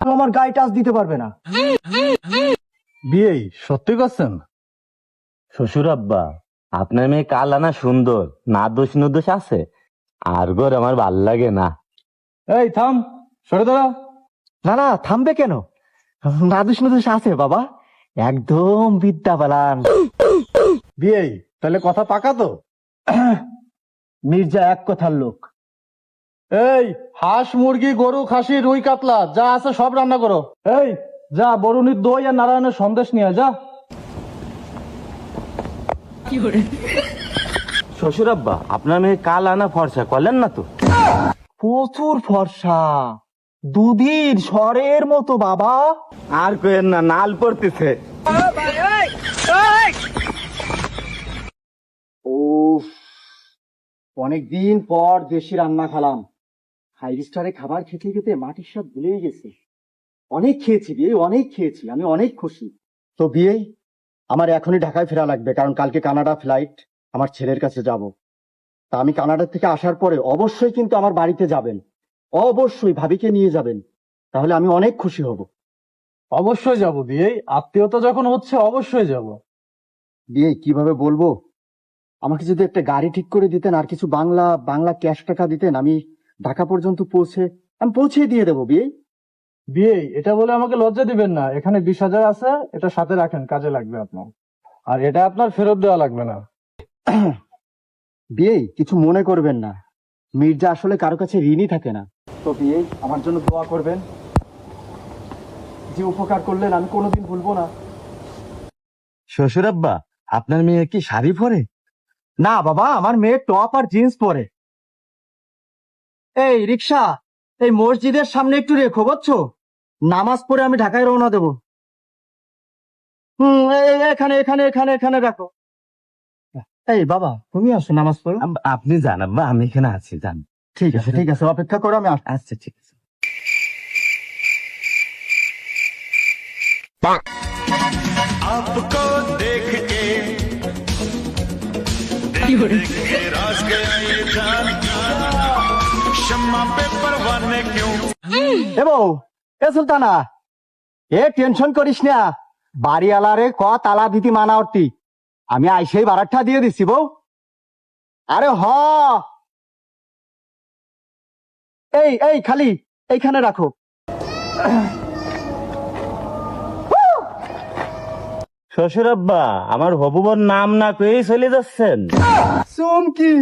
আমার গায়ে টাচ দিতে পারবে না। বিয়ে সত্যি করছেন? শ্বশুর আব্বা, আপনার মেয়ে কাল আনা সুন্দর, না দোষ নুদোষ আছে, আর গোর আমার ভাল লাগে না। এই থাম, সরে দাঁড়া। না না, থামবে কেন? নাদুস নাদুস আছে বাবা, একদম বিদ্যা বালান। বিয়ে তাহলে কথা পাকা তো? মির্জা এক কথার লোক। এই হাঁস মুরগি গরু খাসি রুই কাতলা যা আছে সব রান্না করো। এই যা বরুণীর দই আর নারায়ণের সন্দেশ নিয়ে যা। শ্বশুর আব্বা, আপনার মেয়ে কাল আনা ফর্সা করলেন না তো? প্রচুর ফর্সা, দুধের স্বরের মতো বাবা। আর কেন না, নাল পড়তেছে। ও, অনেকদিন পর দেশি রান্না খেলাম। ফাইভ স্টারে খাবার খেতে খেতে মাটির স্বাদ ভুলেই গেছে। অনেক খেয়েছি বিয়ে, অনেক খেয়েছি, আমি অনেক খুশি। তো বিয়ে, আমার এখনই ঢাকায় ফেরা লাগবে, কারণ কালকে কানাডা ফ্লাইট, আমার ছেলের কাছে যাব। তা আমি কানাডা থেকে আসার পরে অবশ্যই কিন্তু আমার বাড়িতে যাবেন, অবশ্যই ভাবিকে নিয়ে যাবেন, তাহলে আমি অনেক খুশি হব। অবশ্যই যাবো বিয়ে, আত্মীয়তা যখন হচ্ছে অবশ্যই যাব। বিয়ে কিভাবে বলবো, আমাকে যদি একটা গাড়ি ঠিক করে দিতেন আর কিছু বাংলা বাংলা ক্যাশ টাকা দিতেন, আমি ঢাকা পর্যন্ত আমি পৌঁছে দিয়ে দেবো বিয়ে। বিয়ে এটা বলে আমাকে লজ্জা দিবেন না, এখানে 20,000 আছে, এটা সাথে রাখেন, কাজে লাগবে আপনার। আর এটা আপনার ফেরত দেওয়া লাগবে না। বিয়ে কিছু মনে করবেন না, মির্জা আসলে কারো কাছে ঋণই থাকে না। তো বিয়ে আমার জন্য দোয়া করবেন, যে উপকার করলেন আমি কোনোদিন ভুলবো না। শ্বশুর আব্বা, আপনার মেয়ে কি শাড়ি পরে? না বাবা, আমার মেয়ে টপ আর জিন্স পরে। এই রিক্সা, এই মসজিদের সামনে একটু রেখো, বুঝছো? নামাজ পড়ে আমি ঢাকায় রওনা দেবো। এখানে এখানে এখানে এখানে রাখো। এই বাবা, তুমি আসো, নামাজ পড়ো। আপনি যান আব্বা, আমি এখানে আছি, যান। ঠিক আছে ঠিক আছে, অপেক্ষা করো, আমি আসছি। আচ্ছা ঠিক আছে। आपको देख के राज गया ये जान, शम्मा पे परवाने क्यों। এ বউ, এ সুলতানা, এ টেনশন করিস না, বাড়িওয়ালারে ক তালা দিতি মানা অর্তি, আমি আইসেই বারাটা দিয়ে দিছি বউ। আরে হ, এই এই খালি এইখানে রাখো। শ্বশুর আব্বা, আমার হবু বোন নাম না পেয়েই চলে যাচ্ছেন। চুমকি,